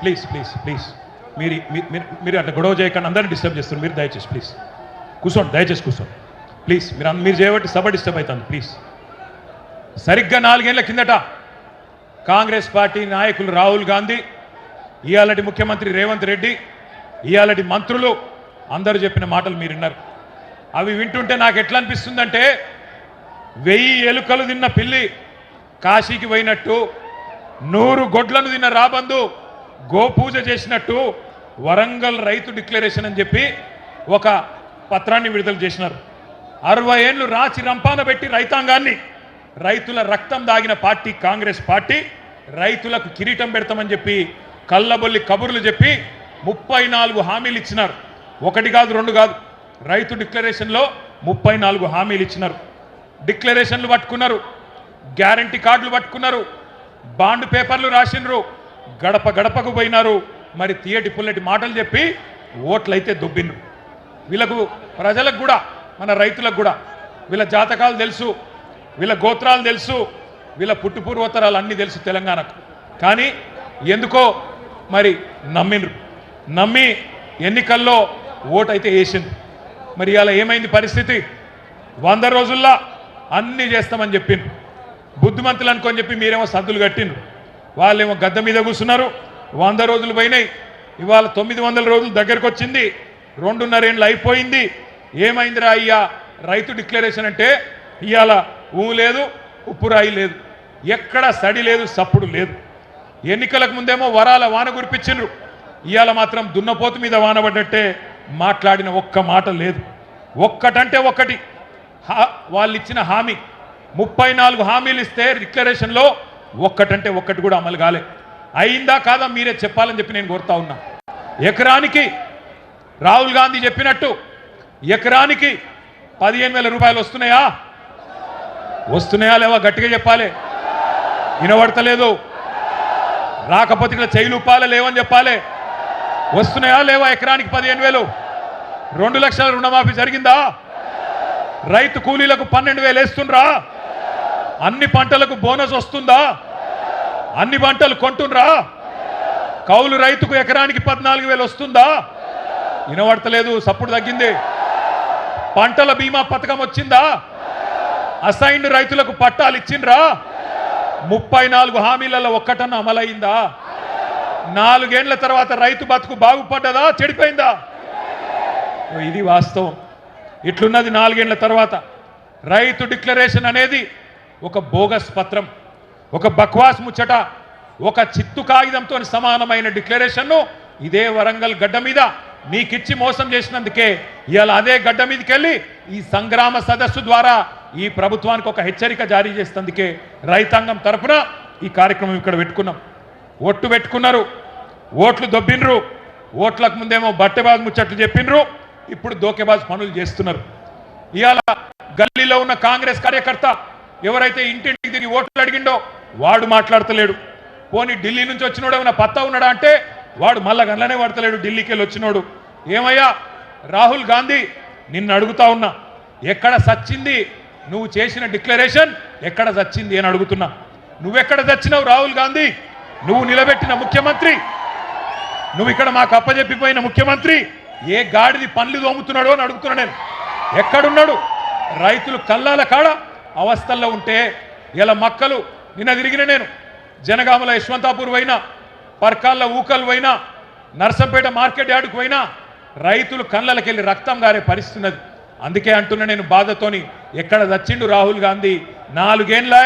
Please please please మీరు మీరు అట్లా గొడవ చేయకుండా అందరినీ డిస్టర్బ్ చేస్తున్నారు. మీరు దయచేసి ప్లీజ్ కూర్చోండి, దయచేసి కూర్చోండి ప్లీజ్. మీరు చేయబట్టి సభ డిస్టర్బ్ అవుతుంది ప్లీజ్. సరిగ్గా 4 ఏళ్ల కిందట కాంగ్రెస్ పార్టీ నాయకులు రాహుల్ గాంధీ, ఇయాలటి ముఖ్యమంత్రి రేవంత్ రెడ్డి, ఇయాలటి మంత్రులు అందరూ చెప్పిన మాటలు మీరు విన్నారు. అవి వింటుంటే నాకు ఎట్లా అనిపిస్తుందంటే 1000 ఎలుకలు తిన్న పిల్లి కాశీకి పోయినట్టు, 100 గొడ్లను తిన్న రాబందు గోపూజ చేసినట్టు వరంగల్ రైతు డిక్లరేషన్ అని చెప్పి ఒక పత్రాన్ని విడుదల చేసినారు. 60 ఏళ్ళు రాచి రంపాన పెట్టి రైతాంగాన్ని, రైతుల రక్తం దాగిన పార్టీ కాంగ్రెస్ పార్టీ, రైతులకు కిరీటం పెడతామని చెప్పి కళ్ళబొల్లి కబుర్లు చెప్పి 34 హామీలు ఇచ్చినారు. 1 కాదు 2 కాదు, రైతు డిక్లరేషన్లో 34 హామీలు ఇచ్చినారు. డిక్లరేషన్లు పట్టుకున్నారు, గ్యారంటీ కార్డులు పట్టుకున్నారు, బాండ్ పేపర్లు రాసినారు, గడప గడపకు పోయినారు. మరి తీయటి పుల్లటి మాటలు చెప్పి ఓట్లయితే దొబ్బిండ్రు. వీళ్ళకు ప్రజలకు కూడా, మన రైతులకు కూడా వీళ్ళ జాతకాలు తెలుసు, వీళ్ళ గోత్రాలు తెలుసు, వీళ్ళ పుట్టుపూర్వోత్తరాలు అన్నీ తెలుసు తెలంగాణకు. కానీ ఎందుకో మరి నమ్మి ఎన్నికల్లో ఓటైతే వేసింది. మరి ఇలా ఏమైంది పరిస్థితి? 100 రోజుల్లో అన్నీ చేస్తామని చెప్పిండ్రు. బుద్ధిమంతులు అనుకొని చెప్పి మీరేమో సద్దులు కట్టిండ్రు. వాళ్ళేమో గద్దె మీద కూర్చున్నారు. 100 రోజులు పోయినాయి, ఇవాళ 900 రోజులు దగ్గరకు వచ్చింది, 2.5 ఏళ్ళు అయిపోయింది. ఏమైందిరా అయ్యా రైతు డిక్లరేషన్ అంటే? ఇవాళ ఊ లేదు, ఉప్పురాయి లేదు, ఎక్కడ సడి లేదు, సప్పుడు లేదు. ఎన్నికలకు ముందేమో వరాల వాన కురిపించిండ్రు, ఇవాళ మాత్రం దున్నపోతు మీద వాన పడ్డట్టే మాట్లాడిన ఒక్క మాట లేదు. ఒక్కటంటే ఒక్కటి వాళ్ళు ఇచ్చిన హామీ, 34 హామీలు ఇస్తే డిక్లరేషన్లో ఒక్కటంటే ఒక్కటి కూడా అమలు కాలే. అయిందా కాదా మీరే చెప్పాలని చెప్పి నేను కోరుతా ఉన్నా. ఎకరానికి రాహుల్ గాంధీ చెప్పినట్టు ఎకరానికి 15,000 రూపాయలు వస్తున్నాయా? వస్తున్నాయా లేవా? గట్టిగా చెప్పాలి, వినబడతలేదు. రాకపోతే ఇక్కడ చెయ్యిలుపాలే లేవని చెప్పాలి. వస్తున్నాయా లేవా? ఎకరానికి 15,000. 2 లక్షల రుణమాఫీ జరిగిందా? రైతు కూలీలకు 12,000 వేస్తుండ్రా? అన్ని పంటలకు బోనస్ వస్తుందా? అన్ని పంటలు కొంటుండ్రా? కౌలు రైతుకు ఎకరానికి 14,000 వస్తుందా? వినబడతలేదు, సప్పుడు తగ్గింది. పంటల బీమా పథకం వచ్చిందా? అసైన్డ్ రైతులకు పట్టాలు ఇచ్చిండ్రా? 34 హామీలలో ఒక్కటన్నా అమలైందా? 4 ఏళ్ల తర్వాత రైతు బతుకు బాగుపడ్డదా చెడిపోయిందా? ఇది వాస్తవం. ఇట్లున్నది 4 ఏళ్ల తర్వాత. రైతు డిక్లరేషన్ అనేది ఒక బోగస్ పత్రం, ఒక బక్వాస్ ముచ్చట, ఒక చిత్తు కాగితంతో సమానమైన డిక్లరేషన్ను ఇదే వరంగల్ గడ్డ మీద నీకిచ్చి మోసం చేసినందుకే ఇవాళ అదే గడ్డ మీదకి వెళ్ళి ఈ సంగ్రామ సదస్సు ద్వారా ఈ ప్రభుత్వానికి ఒక హెచ్చరిక జారీ చేసేందుకే రైతాంగం తరఫున ఈ కార్యక్రమం ఇక్కడ పెట్టుకున్నాం. ఓట్లు పెట్టుకున్నారు, ఓట్లు దొబ్బిండ్రు. ఓట్లకు ముందేమో బట్టెబాజ్ ముచ్చట్లు చెప్పిండ్రు, ఇప్పుడు దోకేబాజ్ పనులు చేస్తున్నారు. ఇవాళ గల్లీలో ఉన్న కాంగ్రెస్ కార్యకర్త ఎవరైతే ఇంటింటికి తిరిగి ఓట్లు అడిగిండో వాడు మాట్లాడతలేడు. పోనీ ఢిల్లీ నుంచి వచ్చినోడు ఏమైనా పత్తా ఉన్నాడా అంటే వాడు మళ్ళా గంటలనే పడతలేడు. ఢిల్లీకి వెళ్ళి వచ్చినోడు ఏమయ్యా రాహుల్ గాంధీ, నిన్ను అడుగుతా ఉన్నా, ఎక్కడ సచ్చింది నువ్వు చేసిన డిక్లరేషన్? ఎక్కడ సచ్చింది అని అడుగుతున్నా. నువ్వెక్కడ చచ్చినావు రాహుల్ గాంధీ? నువ్వు నిలబెట్టిన ముఖ్యమంత్రి, నువ్వు ఇక్కడ మాకు అప్పచెప్పిపోయిన ముఖ్యమంత్రి ఏ గాడిది పనులు దోముతున్నాడో అని అడుగుతున్నా నేను. ఎక్కడున్నాడు? రైతులు కల్లాల కాడ అవస్థల్లో ఉంటే ఇలా మక్కలు నిన్న తిరిగిన నేను జనగామల యశ్వంతాపూర్ పోయినా, పర్కాళ్ళ ఊకలు పోయినా, నర్సంపేట మార్కెట్ యార్డుకు పోయినా రైతులు కళ్ళకెళ్ళి రక్తం గారే పరిస్థితున్నది. అందుకే అంటున్నా నేను బాధతోని, ఎక్కడ చచ్చిండు రాహుల్ గాంధీ? 4 ఏళ్ళే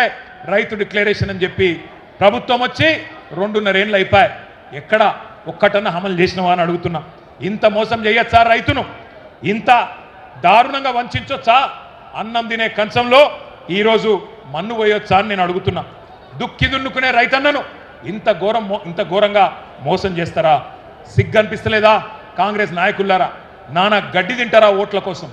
రైతు డిక్లరేషన్ అని చెప్పి ప్రభుత్వం వచ్చి 2.5 ఏళ్ళు అయిపోయాయి. ఎక్కడ ఒక్కటన్నా అమలు చేసినవా అని అడుగుతున్నా. ఇంత మోసం చేయొచ్చా రైతును? ఇంత దారుణంగా వంచొచ్చా? అన్నం తినే కంచంలో ఈరోజు మన్ను పోయొచ్చా అని నేను అడుగుతున్నా. దుక్కి దున్నుకునే రైతన్నను ఇంత ఘోరంగా మోసం చేస్తారా? సిగ్గనిపిస్తలేదా కాంగ్రెస్ నాయకులారా? నానా గడ్డి తింటారా ఓట్ల కోసం?